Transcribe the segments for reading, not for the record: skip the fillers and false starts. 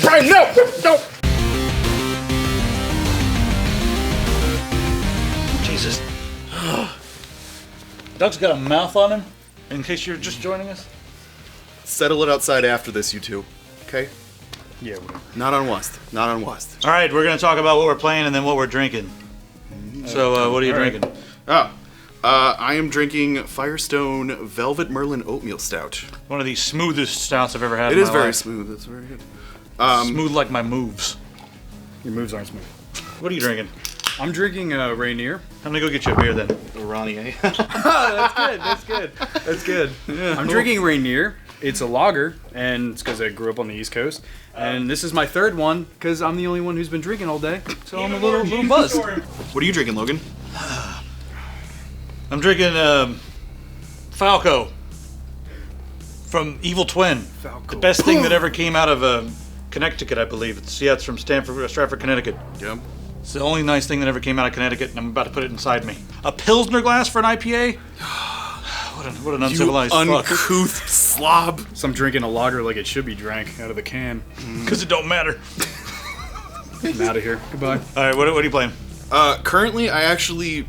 Bryan, no! No! Jesus. Doug's got a mouth on him, in case you're just joining us. Settle it outside after this, you two. Okay? Yeah. Not on WASD. Not on WASD. All right, we're going to talk about what we're playing and then what we're drinking. So, what are you drinking? I am drinking Firestone Velvet Merlin Oatmeal Stout. One of the smoothest stouts I've ever had It in is my very life. smooth. It's very good. Smooth like my moves. Your moves aren't smooth. What are you drinking? I'm drinking Rainier. I'm going to go get you a beer then. Ronnie, eh? That's good. That's good. Yeah. I'm drinking Rainier. It's a lager, and it's because I grew up on the East Coast. And this is my third one because I'm the only one who's been drinking all day. So I'm a little buzzed. What are you drinking, Logan? I'm drinking Falco from Evil Twin. Falco. The best thing that ever came out of Connecticut, I believe. It's from Stratford, Connecticut. Yeah. It's the only nice thing that ever came out of Connecticut, and I'm about to put it inside me. A Pilsner glass for an IPA? What an uncivilized you fuck. uncouth slob. So I'm drinking a lager like it should be drank out of the can. Because it don't matter. I'm out of here. Goodbye. All right, what are you playing? Currently, I actually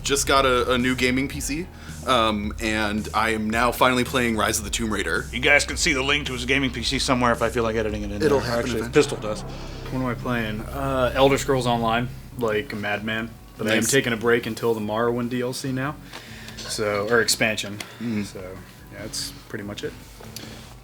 just got a new gaming PC, and I am now finally playing Rise of the Tomb Raider. You guys can see the link to his gaming PC somewhere if I feel like editing it in It'll there. happen Actually, eventually. Pistol does. What am I playing? Elder Scrolls Online, like a madman. But I am Nice. taking a break until the Morrowind DLC now. Or expansion. So, yeah, that's pretty much it.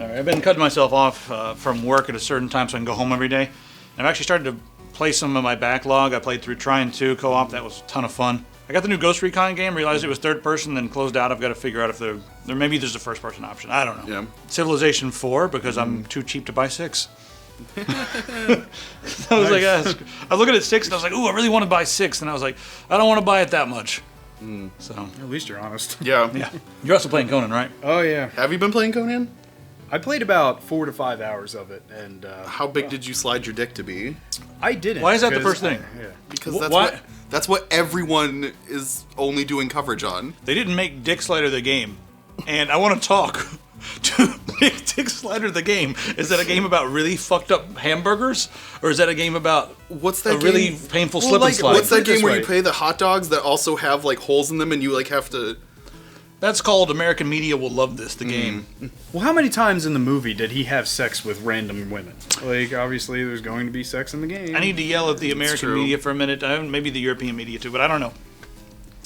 All right, I've been cutting myself off from work at a certain time so I can go home every day. I've actually started to play some of my backlog. I played through Trine 2 co-op. That was a ton of fun. I got the new Ghost Recon game, realized it was third person, then closed out. I've got to figure out if maybe there's a first person option. I don't know. Yeah. Civilization 4, because I'm too cheap to buy 6. I was like, I was looking at 6 and I was like, ooh, I really want to buy 6. And I was like, I don't want to buy it that much. So, At least you're honest. Yeah. yeah. You're also playing Conan, right? Oh, yeah. Have you been playing Conan? I played about 4 to 5 hours of it, and How big did you slide your dick to be? I didn't. Why is that the because- first thing? Yeah. Because What? that's what everyone is only doing coverage on. They didn't make Dick Slider the game. And I want to talk to make Dick Slider the game. Is that a game about really fucked up hamburgers? Or is that a game about What's that a really game? painful slip and slide? What's that Put it game this where way. you play the hot dogs that also have like holes in them and you like have to... That's called American Media Will Love This, the game. Well, how many times in the movie did he have sex with random women? Like, obviously, there's going to be sex in the game. I need to yell at the American true. media for a minute. Maybe the European media too, but I don't know.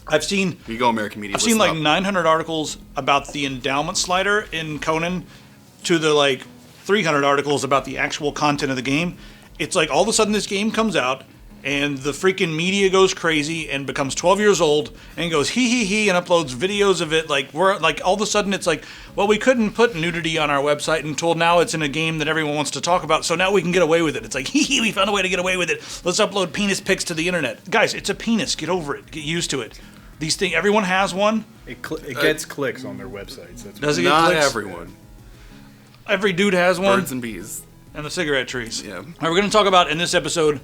I've seen You go American Media. I've seen listen like up. 900 articles about the endowment slider in Conan to the like 300 articles about the actual content of the game. It's like all of a sudden this game comes out and the freaking media goes crazy and becomes 12 years old and goes hee and uploads videos of it. Like we're like all of a sudden it's like, well, we couldn't put nudity on our website until now it's in a game that everyone wants to talk about, so now we can get away with it. It's like hee, we found a way to get away with it. Let's upload penis pics to the internet. Guys, it's a penis. Get over it. Get used to it. These things, everyone has one. It gets clicks on their websites. That's Does it get Not clicks? everyone. Every dude has one. Birds and bees. And the cigarette trees. Yeah. All right, we're going to talk about in this episode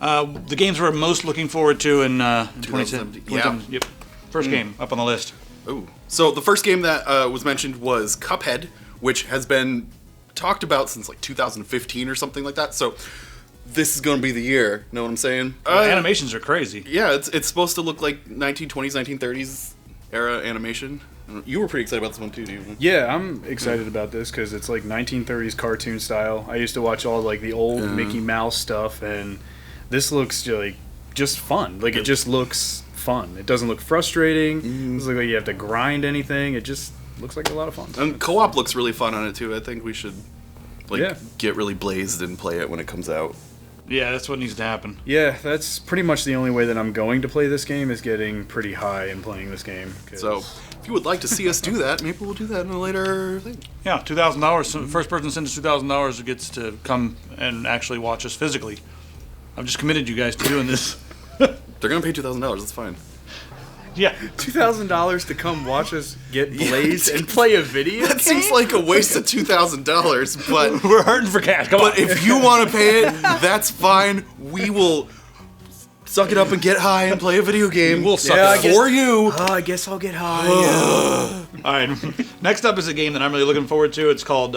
the games we're most looking forward to in 2017. 2017. Yeah. Yep. First game up on the list. Ooh. So the first game that was mentioned was Cuphead, which has been talked about since like 2015 or something like that. So this is going to be the year. Know what I'm saying? The animations are crazy. Yeah, it's supposed to look like 1920s, 1930s era animation. You were pretty excited about this one too, dude. Yeah, I'm excited about this because it's like 1930s cartoon style. I used to watch all like the old Mickey Mouse stuff, and this looks like just fun. Like it just looks fun. It doesn't look frustrating. It doesn't look like you have to grind anything. It just looks like a lot of fun. And co-op looks really fun on it too. I think we should Yeah. get really blazed and play it when it comes out. Yeah, that's what needs to happen. Yeah, that's pretty much the only way that I'm going to play this game is getting pretty high and playing this game. 'cause- So if you would like to see us do that, maybe we'll do that in a later thing. Yeah, $2,000. First person to send us $2,000 gets to come and actually watch us physically. I've just committed you guys to doing this. They're gonna pay $2,000. That's fine. Yeah. $2,000 to come watch us get blazed and play a video That seems like a waste of $2,000, but We're hurting for cash. Come on. but if you want to pay it, that's fine. We will suck it up and get high and play a video game. We'll suck Yeah, it I up. guess- for you. Oh, I guess I'll get high. All right. Next up is a game that I'm really looking forward to. It's called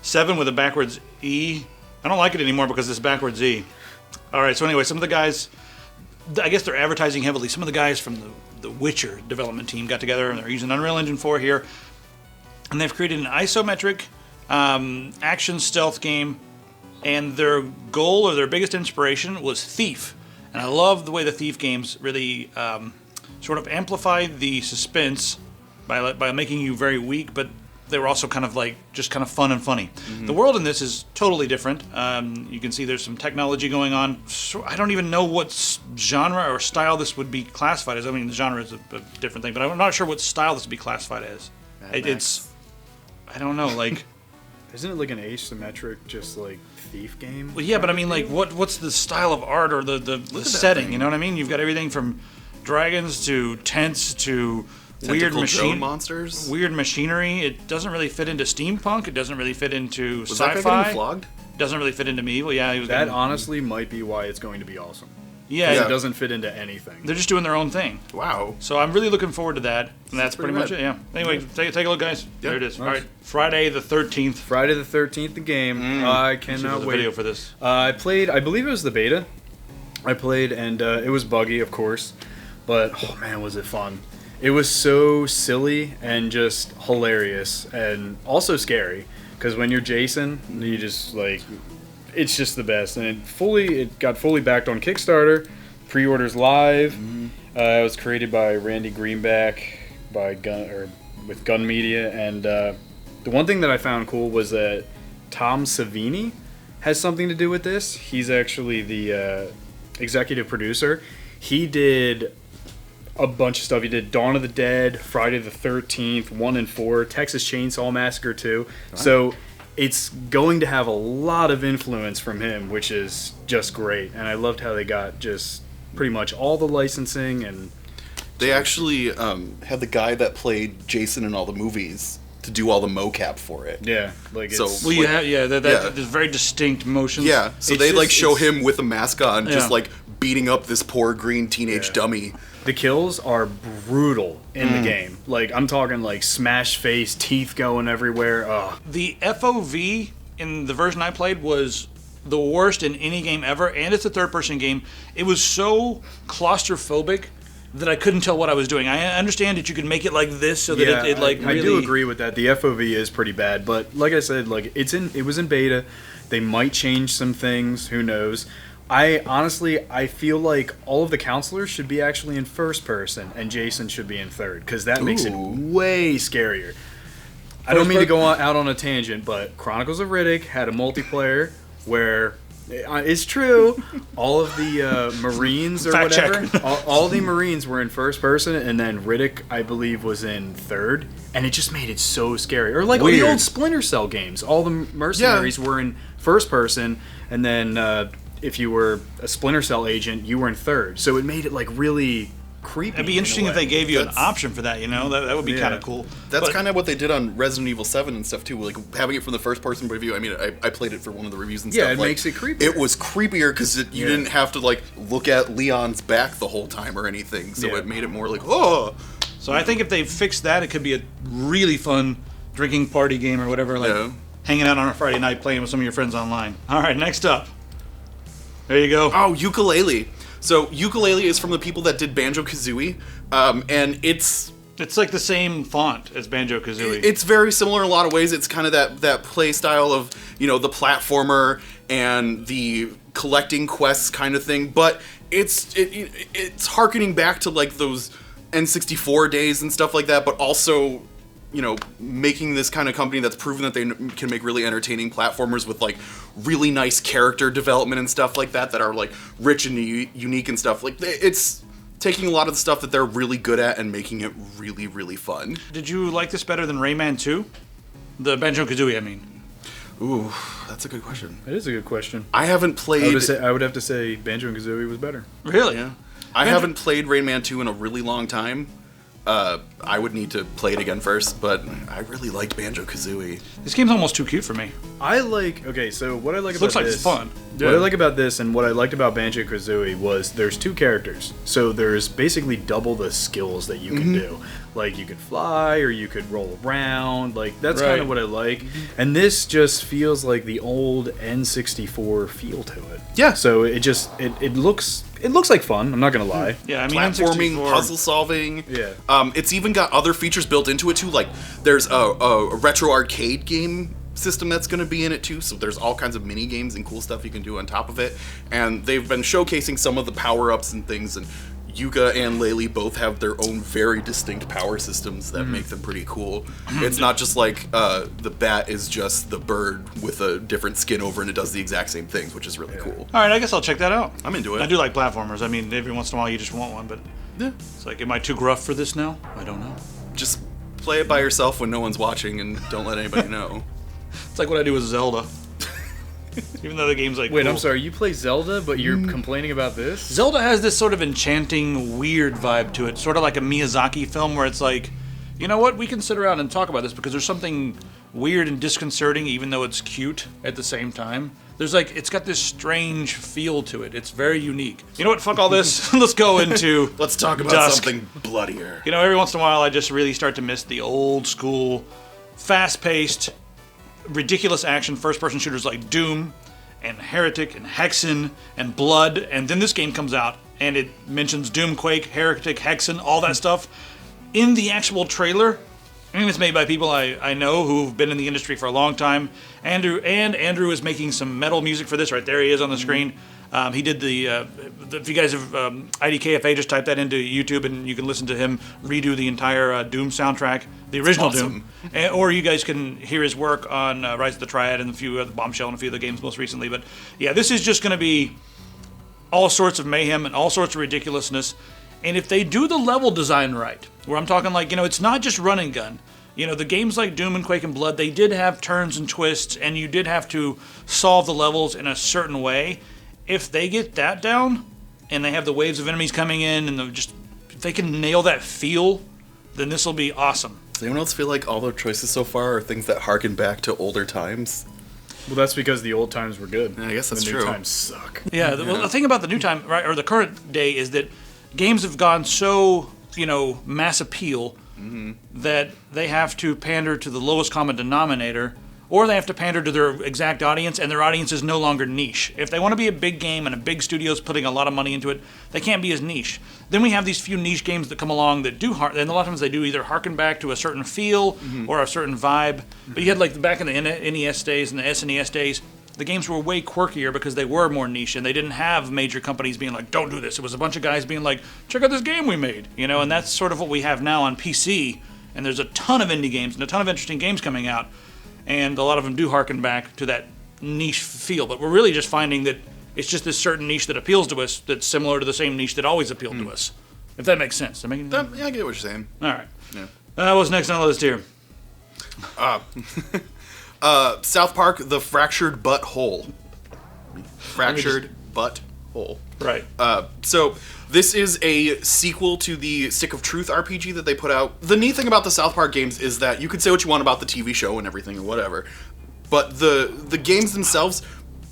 7 with a backwards E. I don't like it anymore because it's backwards Z. All right, so anyway, some of the guys, I guess they're advertising heavily. Some of the guys from the Witcher development team got together, and they're using Unreal Engine 4 here. And they've created an isometric action stealth game. And their goal or their biggest inspiration was Thief. And I love the way the Thief games really sort of amplify the suspense by making you very weak, but they were also kind of like just kind of fun and funny. Mm-hmm. The world in this is totally different. You can see there's some technology going on. So I don't even know what genre or style this would be classified as. I mean, the genre is a different thing, but I'm not sure what style this would be classified as. It's, I don't know, like... Isn't it like an asymmetric, just like Thief game? Well, yeah, but I mean, like, what's the style of art or the setting? You know what I mean? You've got everything from dragons to tents to weird monsters, weird machinery. It doesn't really fit into steampunk. It doesn't really fit into was sci-fi. That guy getting flogged? Doesn't really fit into medieval. Yeah, he was. That honestly might be why it's going to be awesome. Yeah, it doesn't fit into anything. They're just doing their own thing. Wow. So I'm really looking forward to that. And that's pretty much it, yeah. Anyway, take a look, guys. Yep. There it is. Nice. All right, Friday the 13th. Friday the 13th, the game. I cannot wait. Video for this. I played, I believe it was the beta. I played, and it was buggy, of course. But, oh man, was it fun. It was so silly and just hilarious. And also scary. Because when you're Jason, you just, like... It's just the best, and it got fully backed on Kickstarter. Pre-orders live. Mm-hmm. It was created by Randy Greenback with Gun Media, and the one thing that I found cool was that Tom Savini has something to do with this. He's actually the executive producer. He did a bunch of stuff. He did Dawn of the Dead, Friday the 13th, 1 and 4, Texas Chainsaw Massacre 2. Wow. So. It's going to have a lot of influence from him, which is just great. And I loved how they got just pretty much all the licensing. And they actually had the guy that played Jason in all the movies to do all the mocap for it. Yeah, like so. It's, well, there's very distinct motions. Yeah, so they like show him with a mask on, just like beating up this poor green teenage dummy. The kills are brutal in the game. Like, I'm talking like smash face, teeth going everywhere. Ugh. The FOV in the version I played was the worst in any game ever, and it's a third-person game. It was so claustrophobic that I couldn't tell what I was doing. I understand that you can make it like this so that it like really... I do agree with that. The FOV is pretty bad, but like I said, like it was in beta. They might change some things. Who knows? I feel like all of the counselors should be actually in first person, and Jason should be in third, because that makes it way scarier. I don't mean to go out on a tangent, but Chronicles of Riddick had a multiplayer where, it's true, all of the Marines or Fact whatever, all the Marines were in first person, and then Riddick, I believe, was in third, and it just made it so scary. Or like the old Splinter Cell games, all the mercenaries were in first person, and then... if you were a Splinter Cell agent, you were in third. So it made it like really creepy. It'd be interesting if they gave you an option for that, you know? That would be kind of cool. That's kind of what they did on Resident Evil 7 and stuff too, like having it from the first person point of view. I mean, I played it for one of the reviews and stuff. Yeah, it makes it creepier. It was creepier because you didn't have to like look at Leon's back the whole time or anything. So it made it more like, oh. So I think if they fixed that, it could be a really fun drinking party game or whatever, like hanging out on a Friday night playing with some of your friends online. All right, next up. There you go. Oh, Ukulele. So Ukulele is from the people that did Banjo-Kazooie, and it's like the same font as Banjo-Kazooie. It's very similar in a lot of ways. It's kind of that play style of, you know, the platformer and the collecting quests kind of thing, but it's harkening back to like those N64 days and stuff like that, but also, you know, making this kind of company that's proven that they can make really entertaining platformers with like really nice character development and stuff like that are like rich and unique and stuff. Like, it's taking a lot of the stuff that they're really good at and making it really, really fun. Did you like this better than Rayman 2? The Banjo-Kazooie, I mean. Ooh, that's a good question. It is a good question. I haven't played... I would have to say Banjo and Kazooie was better. Really? Yeah. I haven't played Rayman 2 in a really long time. I would need to play it again first, but I really liked Banjo-Kazooie. This game's almost too cute for me. So what I like this about looks like this... it's fun. What I like about this and what I liked about Banjo-Kazooie was there's two characters. So there's basically double the skills that you can do. Like, you could fly or you could roll around. Like, that's Right. kind of what I like. And this just feels like the old N64 feel to it. Yeah. So it just it looks like fun. I'm not gonna lie. Yeah, I mean, Platforming, N64 puzzle solving. Yeah. It's even got other features built into it too. Like there's a retro arcade game system that's going to be in it too. So there's all kinds of mini games and cool stuff you can do on top of it. And they've been showcasing some of the power ups and things. And Yuka and Laylee both have their own very distinct power systems that make them pretty cool. It's not just like the bat is just the bird with a different skin over and it does the exact same things, which is really cool. All right, I guess I'll check that out. I'm into it. I do like platformers. I mean, every once in a while you just want one, but Yeah. it's like, am I too gruff for this now? I don't know. Just play it by yourself when no one's watching and don't let anybody know. It's like what I do with Zelda. Even though the game's like, Wait, cool. I'm sorry. You play Zelda, but you're complaining about this? Zelda has this sort of enchanting, weird vibe to it, sort of like a Miyazaki film where it's like, you know what, we can sit around and talk about this because there's something weird and disconcerting, even though it's cute at the same time. There's like, it's got this strange feel to it. It's very unique. You know what, fuck all this. Let's go into Let's talk about Dusk. something bloodier. You know, every once in a while I just really start to miss the old school, fast-paced, ridiculous action first-person shooters like Doom and Heretic and Hexen and Blood, and then this game comes out and it mentions Doom, Quake, Heretic, Hexen, all that stuff in the actual trailer. And it's made by people I know who've been in the industry for a long time. Andrew is making some metal music for this. Right there he is on the screen. He did if you guys have IDKFA, just type that into YouTube and you can listen to him redo the entire Doom soundtrack, the original awesome. Doom. Or you guys can hear his work on Rise of the Triad and a few other Bombshell and a few other games most recently. But yeah, this is just going to be all sorts of mayhem and all sorts of ridiculousness. And if they do the level design right, where I'm talking like, it's not just run and gun. The games like Doom and Quake and Blood, they did have turns and twists, and you did have to solve the levels in a certain way. If they get that down, and they have the waves of enemies coming in, and if they can nail that feel, then this will be awesome. Does anyone else feel like all their choices so far are things that harken back to older times? Well, that's because the old times were good. Yeah, I guess that's the true. new times suck. Yeah, well, the thing about the new time, right, or the current day, is that games have gone so, mass appeal that they have to pander to the lowest common denominator, or they have to pander to their exact audience, and their audience is no longer niche. If they want to be a big game and a big studio's putting a lot of money into it, they can't be as niche. Then we have these few niche games that come along that do, and a lot of times they do either harken back to a certain feel or a certain vibe. But you had like back in the NES days and the SNES days, the games were way quirkier because they were more niche and they didn't have major companies being like, don't do this. It was a bunch of guys being like, check out this game we made. And that's sort of what we have now on PC. And there's a ton of indie games and a ton of interesting games coming out. And a lot of them do harken back to that niche feel. But we're really just finding that it's just this certain niche that appeals to us that's similar to the same niche that always appealed to us. If that makes sense. Yeah, I get what you're saying. All right. Yeah. What's next on the list here? South Park, The Fractured Butt Hole. Fractured Butt Hole. Right. So this is a sequel to the Stick of Truth RPG that they put out. The neat thing about the South Park games is that you could say what you want about the TV show and everything or whatever, but the games themselves,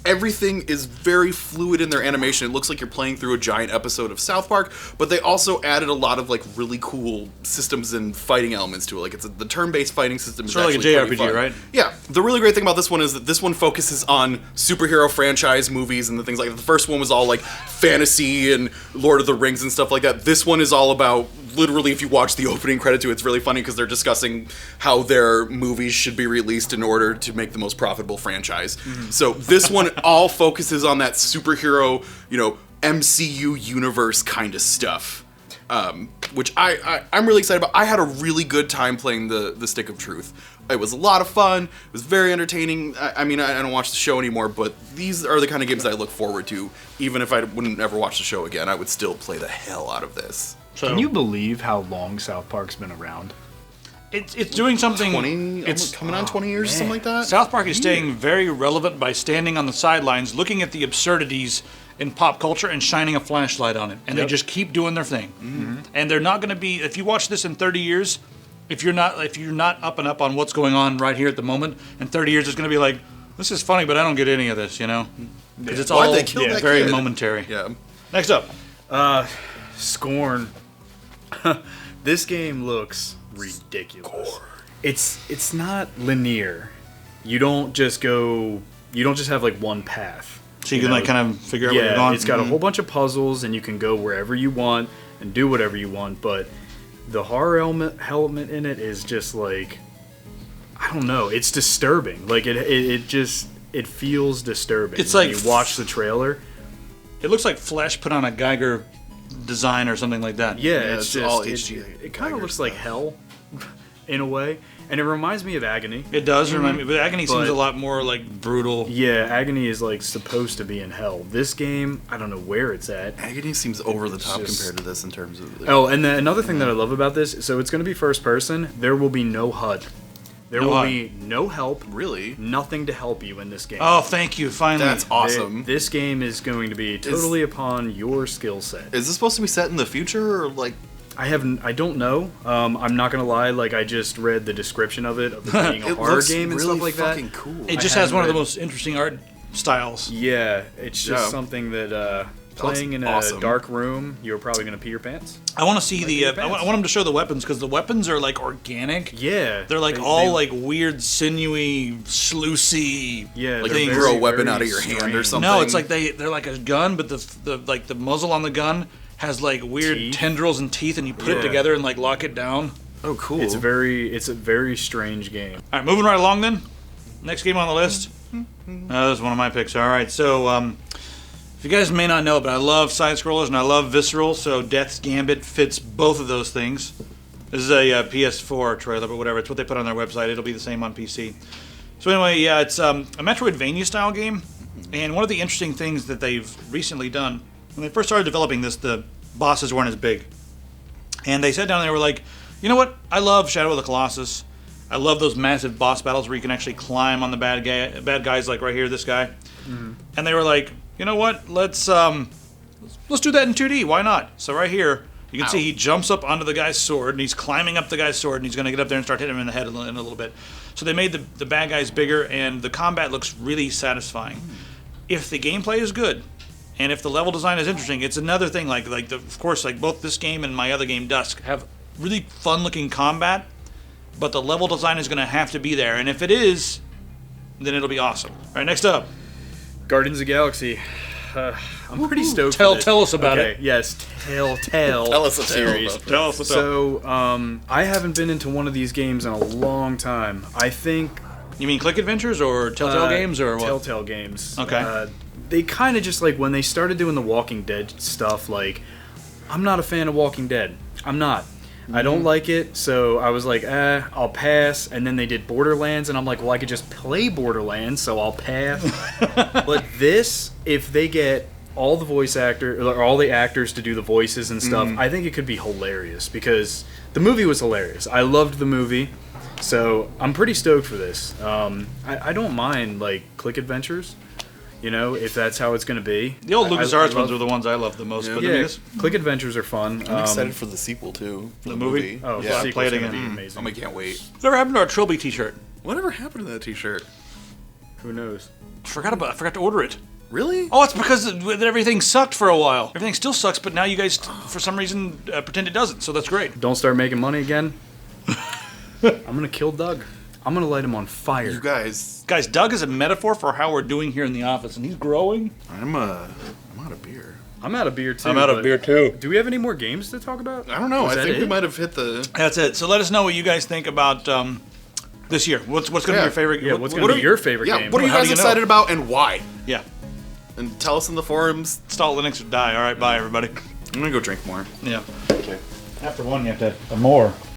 everything is very fluid in their animation. It looks like you're playing through a giant episode of South Park, but they also added a lot of like really cool systems and fighting elements to it. Like the turn-based fighting system is Sort of like actually a pretty JRPG, fun. right? Yeah. The really great thing about this one is that this one focuses on superhero franchise movies and the things like that. The first one was all like fantasy and Lord of the Rings and stuff like that. This one is all about, literally, if you watch the opening credit to it, it's really funny because they're discussing how their movies should be released in order to make the most profitable franchise. So this one all focuses on that superhero, MCU universe kind of stuff, which I'm really excited about. I had a really good time playing the Stick of Truth. It was a lot of fun. It was very entertaining. I mean, I don't watch the show anymore, but these are the kind of games that I look forward to. Even if I wouldn't ever watch the show again, I would still play the hell out of this. So, Can you believe how long South Park's been around? It's doing something. 20? It's coming on 20 years, something like that? South Park is staying very relevant by standing on the sidelines, looking at the absurdities in pop culture and shining a flashlight on it. And they just keep doing their thing. Mm-hmm. And they're not going to be. If you watch this in 30 years, if you're not up and up on what's going on right here at the moment, in 30 years it's going to be like, this is funny, but I don't get any of this, Because it's Why'd all they kill that very kid? momentary. Yeah. Next up. Scorn. This game looks ridiculous. It's not linear. You don't just have like one path. So you can like kind of figure out where you're Yeah, going. it's got a whole bunch of puzzles, and you can go wherever you want and do whatever you want. But the horror element in it is just like, I don't know. It's disturbing. Like it feels disturbing. It's when like you watch the trailer. It looks like Flesh put on a Geiger design or something like that. Yeah, it's it's just all it, HG it kind of looks stuff. like hell, in a way, and it reminds me of Agony. It does remind me, but Agony seems But- a lot more like brutal. Yeah, Agony is like supposed to be in hell. This game, I don't know where it's at. Agony seems over the top just- compared to this in terms of. Like, Oh, and then another thing that I love about this, so it's going to be first person. There will be no HUD. There No will HUD. be no help. really? Nothing to help you in this game. Oh, thank you. Finally. That's awesome. This game is going to be totally upon your skill set. Is this supposed to be set in the future or like? I don't know. I'm not gonna lie. Like I just read the description of it being a It horror looks game and really stuff like fucking that. cool. It I just has haven't one of the read- most interesting art styles. Yeah, it's just Yeah. something that playing in a awesome. dark room, you're probably gonna pee your pants. I want to see the. your I want pants. them to show the weapons because the weapons are like organic. Yeah, They're like all like weird, sinewy, sluicy. yeah, Like they're you things. grow a very, weapon very out of your hand or strange. something. No, it's like they're like a gun, but the muzzle on the gun has like weird Teeth? tendrils and teeth, and you put it Yeah. together and like lock it down. Oh, cool. It's a very strange game. All right, moving right along then. Next game on the list. This is one of my picks. All right, so if you guys may not know, but I love side scrollers and I love visceral. So Death's Gambit fits both of those things. This is a PS4 trailer, but whatever. It's what they put on their website. It'll be the same on PC. So anyway, yeah, it's a Metroidvania style game, and one of the interesting things that they've recently done when they first started developing this, the bosses weren't as big, and they sat down and they were like, you know what? I love Shadow of the Colossus. I love those massive boss battles where you can actually climb on the bad guys, like right here, this guy. And they were like, you know what? Let's do that in 2D. Why not? So right here, you can see he jumps up onto the guy's sword, and he's climbing up the guy's sword, and he's going to get up there and start hitting him in the head in a little bit. So they made the bad guys bigger, and the combat looks really satisfying. If the gameplay is good, and if the level design is interesting, it's another thing. Of course, both this game and my other game, Dusk, have really fun-looking combat, but the level design is going to have to be there. And if it is, then it'll be awesome. All right, next up. Guardians of the Galaxy. I'm pretty stoked. Tell for this. us about it. Yes, Tell Tell us a tale series. about Tell us what's up. So, I haven't been into one of these games in a long time. I think You mean Click Adventures or Telltale Games or what? Telltale Games. Okay. They kind of just like when they started doing the Walking Dead stuff. Like, I'm not a fan of Walking Dead. I'm not. I don't like it, so I was like, I'll pass. And then they did Borderlands, and I'm like, well, I could just play Borderlands, so I'll pass. But this, if they get all the voice actor or all the actors to do the voices and stuff, I think it could be hilarious because the movie was hilarious. I loved the movie, so I'm pretty stoked for this. I don't mind like Click Adventures. You know, if that's how it's going to be. The old LucasArts I ones are the ones I love the most. Yeah. But I Yeah, mean, this, Click Adventures are fun. I'm excited for the sequel too. For The movie? Oh, yeah. the play it sequel's gonna again. be amazing. I can't wait. whatever happened to our Trilby T-shirt? Whatever happened to that T-shirt? Who knows? I forgot to order it. Really? Oh, it's because everything sucked for a while. Everything still sucks, but now you guys, for some reason, pretend it doesn't. So that's great. Don't start making money again. I'm gonna kill Doug. I'm gonna light him on fire. You guys, Guys, Doug is a metaphor for how we're doing here in the office, and he's growing. I'm out of beer. I'm out of beer too. I'm out of but beer too. Do we have any more games to talk about? I don't know. Is I that think we it? might have hit the. That's it. So let us know what you guys think about this year. What's going to be Yeah. your favorite? Yeah, what's What gonna are be you- your favorite Yeah. game? What are you How do guys you know? excited about and why? Yeah. And tell us in the forums. Install Linux or die. All right, bye everybody. I'm gonna go drink more. Yeah. Okay. After one, you have to have more.